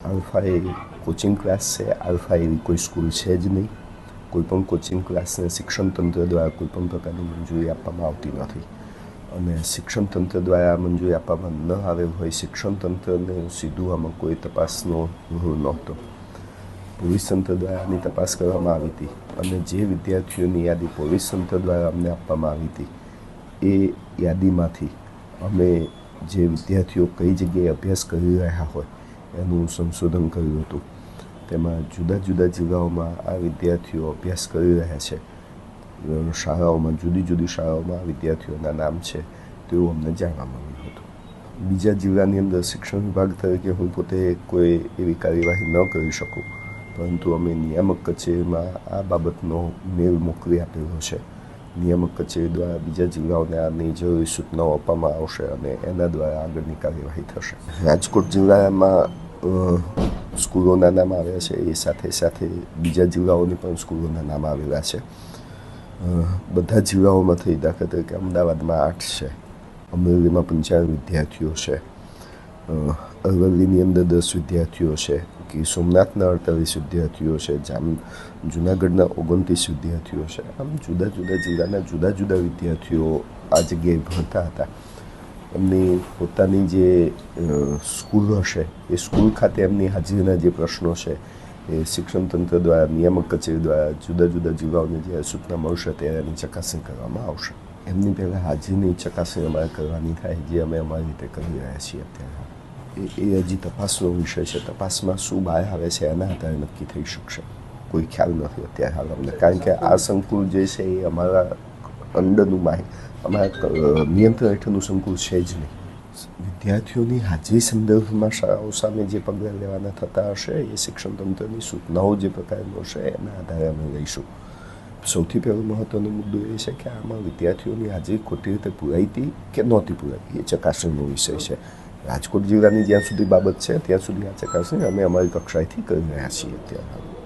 Alpha એ coaching class છે. Alpha એવી કોઈ સ્કૂલ છે જ નહીં. કોઈપણ કોચિંગ ક્લાસને શિક્ષણ તંત્ર દ્વારા કોઈપણ પ્રકારની મંજૂરી આપવામાં આવતી નથી. અને શિક્ષણ તંત્ર દ્વારા મંજૂરી આપવામાં ન આવેલ હોય, શિક્ષણ તંત્રને સીધું આમાં કોઈ તપાસનો રૂલ નહોતો. પોલીસ તંત્ર દ્વારા આની તપાસ કરવામાં આવી હતી અને જે વિદ્યાર્થીઓની યાદી પોલીસ તંત્ર દ્વારા અમને આપવામાં આવી હતી એ યાદીમાંથી અમે જે વિદ્યાર્થીઓ કઈ જગ્યાએ અભ્યાસ કરી રહ્યા હોય એનું સંશોધન કર્યું હતું. તેમાં જુદા જુદા જિલ્લાઓમાં આ વિદ્યાર્થીઓ અભ્યાસ કરી રહ્યા છે. શાળાઓમાં જુદી જુદી શાળાઓમાં વિદ્યાર્થીઓના નામ છે તેવું અમને જાણવા મળ્યું હતું. બીજા જિલ્લાની અંદર શિક્ષણ વિભાગ તરીકે હું પોતે કોઈ એવી કાર્યવાહી ન કરી શકું, પરંતુ અમે નિયામક કચેરીમાં આ બાબતનો મેલ મોકલી આપેલો છે. નિયામક કચેરી દ્વારા બીજા જિલ્લાઓને આની જરૂરી સૂચનાઓ આપવામાં આવશે અને એના દ્વારા આગળની કાર્યવાહી થશે. રાજકોટ જિલ્લામાં સ્કૂલોના નામ આવ્યા છે, એ સાથે સાથે બીજા જિલ્લાઓની પણ સ્કૂલોના નામ આવેલા છે. બધા જિલ્લાઓમાંથી દાખલા તરીકે અમદાવાદમાં 8 છે, અમરેલીમાં 95 વિદ્યાર્થીઓ છે, અરવલ્લીની અંદર 10 વિદ્યાર્થીઓ છે, કે સોમનાથના 48 વિદ્યાર્થીઓ છે, જુનાગઢના 29 વિદ્યાર્થીઓ છે. આમ જુદા જુદા જિલ્લાના જુદા જુદા વિદ્યાર્થીઓ આ જગ્યાએ ભણતા હતા. એમની પોતાની જે સ્કૂલ હશે એ સ્કૂલ ખાતે એમની હાજરીના જે પ્રશ્નો છે એ શિક્ષણ તંત્ર દ્વારા, નિયામક કચેરી દ્વારા જુદા જુદા જિલ્લાઓને જ્યારે સૂચના મળશે ત્યારે એની ચકાસણી કરવામાં આવશે. એમની પહેલાં હાજરીની ચકાસણી અમારે કરવાની થાય, જે અમે અમારી રીતે કરી રહ્યા છીએ અત્યારે. એ હજી તપાસનો વિષય છે. તપાસમાં શું બહાર આવે છે એના આધારે નક્કી થઈ શકશે. કોઈ ખ્યાલ નથી અત્યારે હાલ અમને, કારણ કે આ સંકુલ જે છે એ અમારા અંડરનું અમારા નિયંત્રણ હેઠળનું સંકુલ છે જ નહીં. વિદ્યાર્થીઓની હાજરી સંદર્ભમાં શાળાઓ સામે જે પગલાં લેવાના થતા હશે એ શિક્ષણ તંત્રની સૂચનાઓ જે પ્રકારનો હશે એના આધારે અમે લઈશું. સૌથી પહેલો મહત્ત્વનો મુદ્દો એ છે કે આમાં વિદ્યાર્થીઓની હાજરી ખોટી રીતે પુરાઈ હતી કે નહોતી પુરાઈ, એ ચકાસણીનો વિષય છે. રાજકોટ જિલ્લાની જ્યાં સુધી બાબત છે ત્યાં સુધી આ ચકાસણી અમે અમારી કક્ષાએથી કરી રહ્યા છીએ અત્યારે.